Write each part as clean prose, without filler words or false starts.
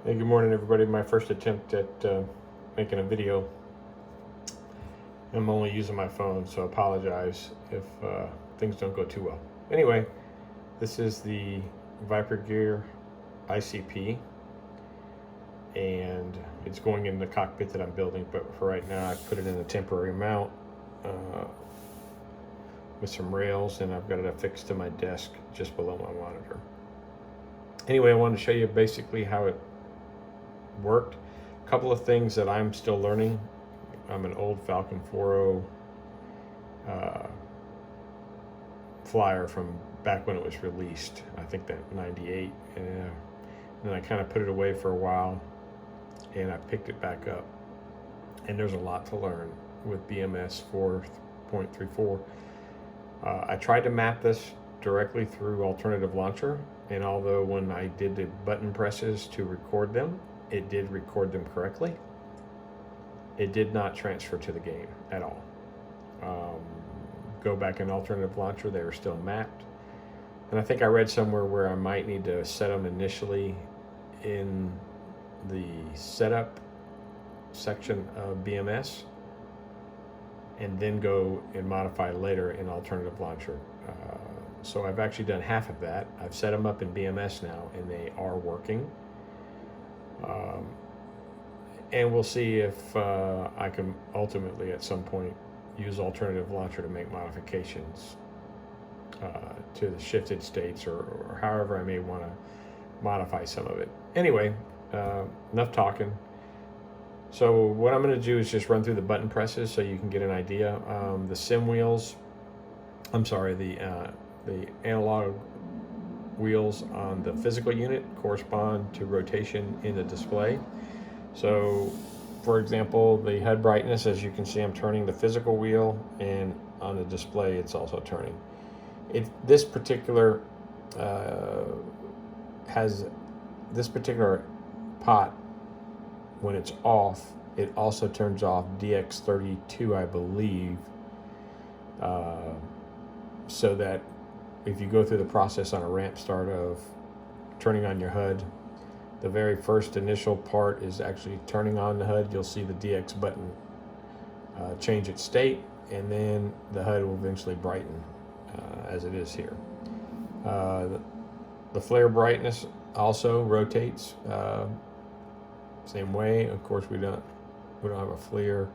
Hey, good morning, everybody. My first attempt at making a video. I'm only using my phone, so I apologize if things don't go too well. Anyway, this is the Viper Gear ICP, and it's going in the cockpit that I'm building, but for right now, I put it in a temporary mount with some rails, and I've got it affixed to my desk just below my monitor. Anyway, I wanted to show you basically how it worked. A couple of things that I'm still learning. I'm an old Falcon 4.0 flyer from back when it was released. I think that 98. And then I kind of put it away for a while and I picked it back up. And there's a lot to learn with BMS 4.34. I tried to map this directly through Alternative Launcher, and although when I did the button presses to record them, it did record them correctly, it did not transfer to the game at all. Go back in Alternative Launcher, they are still mapped. And I think I read somewhere where I might need to set them initially in the setup section of BMS and then go and modify later in Alternative Launcher. So I've actually done half of that. I've set them up in BMS now and they are working. And we'll see if I can ultimately at some point use Alternative Launcher to make modifications to the shifted states or however I may want to modify some of it. Anyway, enough talking. So what I'm going to do is just run through the button presses so you can get an idea. The sim wheels, the analog wheels on the physical unit correspond to rotation in the display. So for example, the HUD brightness, as you can see, I'm turning the physical wheel, and on the display it's also turning. This particular pot, when it's off, it also turns off DX32, I believe, so that if you go through the process on a ramp start of turning on your HUD, the very first initial part is actually turning on the HUD. You'll see the DX button change its state, and then the HUD will eventually brighten as it is here. The flare brightness also rotates same way. Of course, we don't have a FLIR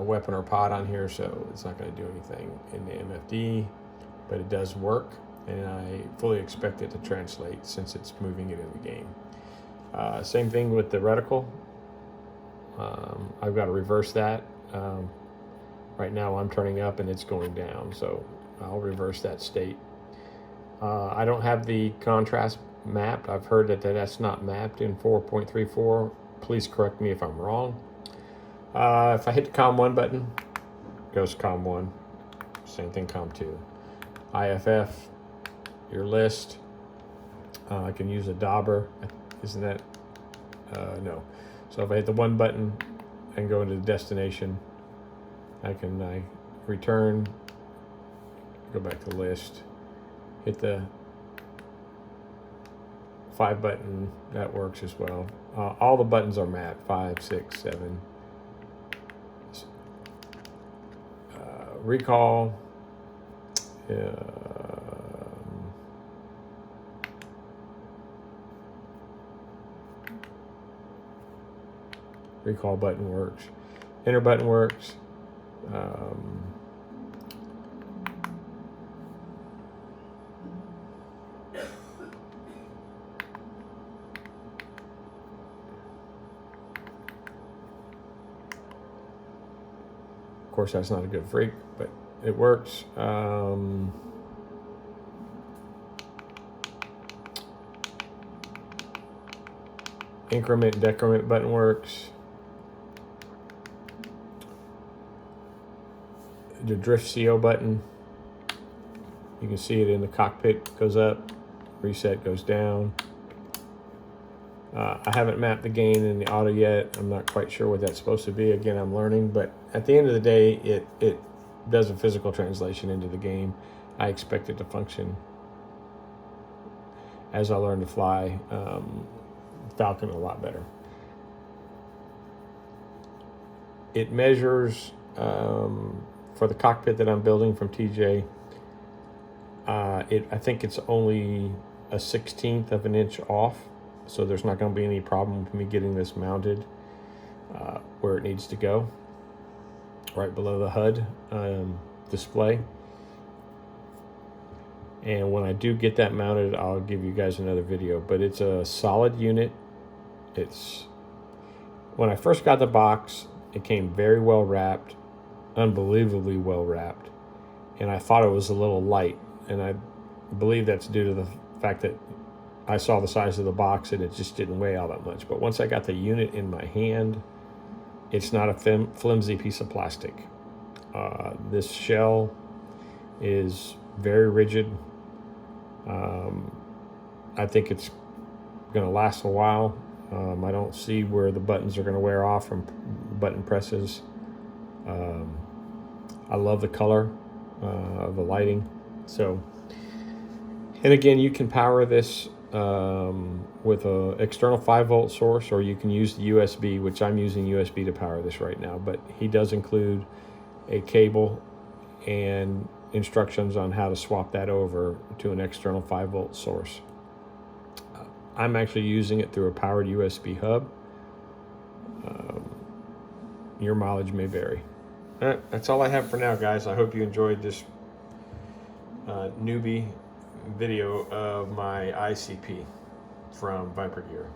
weapon or pod on here, so it's not going to do anything in the MFD, but it does work, and I fully expect it to translate since it's moving it in the game. Same thing with the reticle. I've got to reverse that. Right now I'm turning up and it's going down, so I'll reverse that state. I don't have the contrast mapped. I've heard that that's not mapped in 4.34. Please correct me if I'm wrong. If I hit the COM1 button, goes COM1. Same thing, COM2. IFF, your list. I can use a dauber. Isn't that? No. So if I hit the one button and go into the destination, I return, go back to list, hit the 5 button, that works as well. All the buttons are mapped, 5, 6, 7. Recall. Recall button works. Enter button works. Of course, that's not a good freak, but it works. Increment and decrement button works. The drift CO button, you can see it in the cockpit, goes up, reset goes down. I haven't mapped the gain in the auto yet. I'm not quite sure what that's supposed to be. Again, I'm learning, but at the end of the day, it does a physical translation into the game. I expect it to function as I learn to fly Falcon a lot better. It measures for the cockpit that I'm building from TJ. I think it's only a 1/16 of an inch off, so there's not going to be any problem with me getting this mounted where it needs to go, right below the HUD display. And when I do get that mounted, I'll give you guys another video. But it's a solid unit. When I first got the box, it came very well wrapped, unbelievably well wrapped, and I thought it was a little light, and I believe that's due to the fact that I saw the size of the box and it just didn't weigh all that much. But once I got the unit in my hand, it's not a flimsy piece of plastic. This shell is very rigid. I think it's going to last a while. I don't see where the buttons are going to wear off from button presses. I love the color of the lighting. So, and again, you can power this with an external 5-volt source, or you can use the USB, which I'm using USB to power this right now. But he does include a cable and instructions on how to swap that over to an external 5-volt source. I'm actually using it through a powered USB hub. Your mileage may vary. All right, that's all I have for now, guys. I hope you enjoyed this newbie video of my ICP from Viper Gear.